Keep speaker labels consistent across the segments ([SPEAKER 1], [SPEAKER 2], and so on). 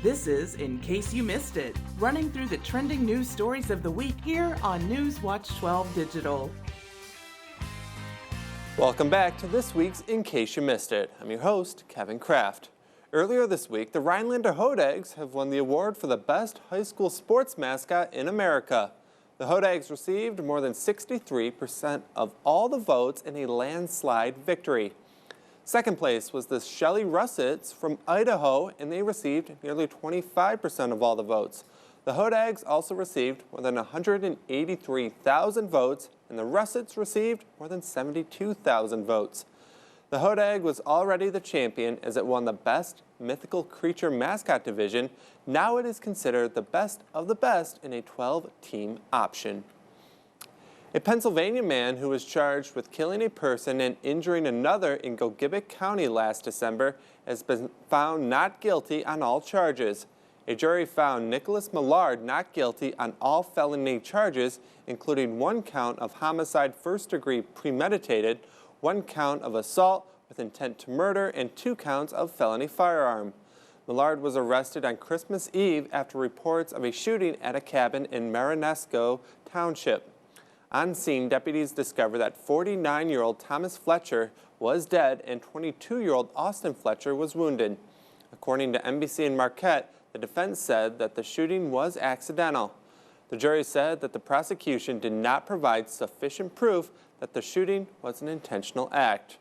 [SPEAKER 1] This is In Case You Missed It, running through the trending news stories of the week here on News Watch 12 Digital.
[SPEAKER 2] Welcome back to this week's In Case You Missed It. I'm your host, Kevin Kraft. Earlier this week, the Rhinelander Hodags have won the award for the best high school sports mascot in America. The Hodags received more than 63% of all the votes in a landslide victory. Second place was the Shelley Russets from Idaho, and they received nearly 25% of all the votes. The Hodags also received more than 183,000 votes, and the Russets received more than 72,000 votes. The Hodag was already the champion as it won the Best Mythical Creature Mascot division. Now it is considered the best of the best in a 12-team option. A Pennsylvania man who was charged with killing a person and injuring another in Gogebic County last December has been found not guilty on all charges. A jury found Nicholas Millard not guilty on all felony charges, including 1 count of homicide first-degree premeditated, 1 count of assault with intent to murder, and 2 counts of felony firearm. Millard was arrested on Christmas Eve after reports of a shooting at a cabin in Marinesco Township. On scene, deputies discovered that 49-year-old Thomas Fletcher was dead and 22-year-old Austin Fletcher was wounded. According to NBC and Marquette, the defense said that the shooting was accidental. The jury said that the prosecution did not provide sufficient proof that the shooting was an intentional act.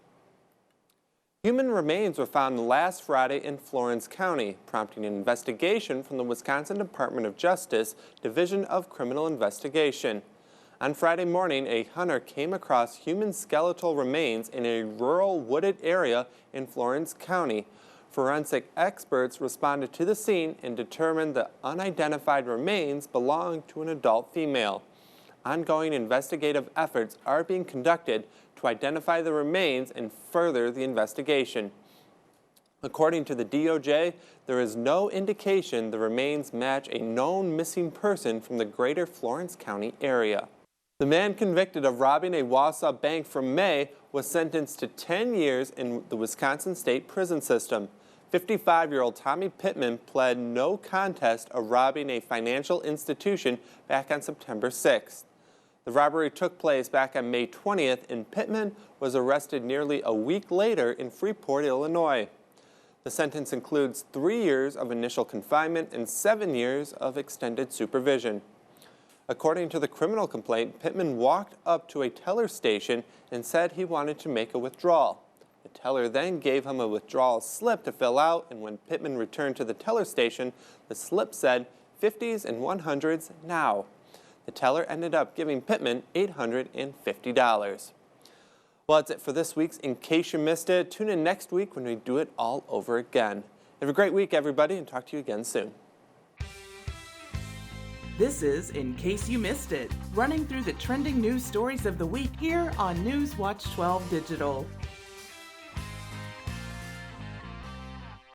[SPEAKER 2] Human remains were found last Friday in Florence County, prompting an investigation from the Wisconsin Department of Justice Division of Criminal Investigation. On Friday morning, a hunter came across human skeletal remains in a rural wooded area in Florence County. Forensic experts responded to the scene and determined the unidentified remains belonged to an adult female. Ongoing investigative efforts are being conducted to identify the remains and further the investigation. According to the DOJ, there is no indication the remains match a known missing person from the greater Florence County area. The man convicted of robbing a Wausau bank from May was sentenced to 10 years in the Wisconsin state prison system. 55-year-old Tommy Pittman pled no contest of robbing a financial institution back on September 6th. The robbery took place back on May 20th, and Pittman was arrested nearly a week later in Freeport, Illinois. The sentence includes 3 years of initial confinement and 7 years of extended supervision. According to the criminal complaint, Pittman walked up to a teller station and said he wanted to make a withdrawal. The teller then gave him a withdrawal slip to fill out, and when Pittman returned to the teller station, the slip said 50s and 100s now. The teller ended up giving Pittman $850. Well, that's it for this week's In Case You Missed It. Tune in next week when we do it all over again. Have a great week, everybody, and talk to you again soon.
[SPEAKER 1] This is In Case You Missed It, running through the trending news stories of the week here on News Watch 12 Digital.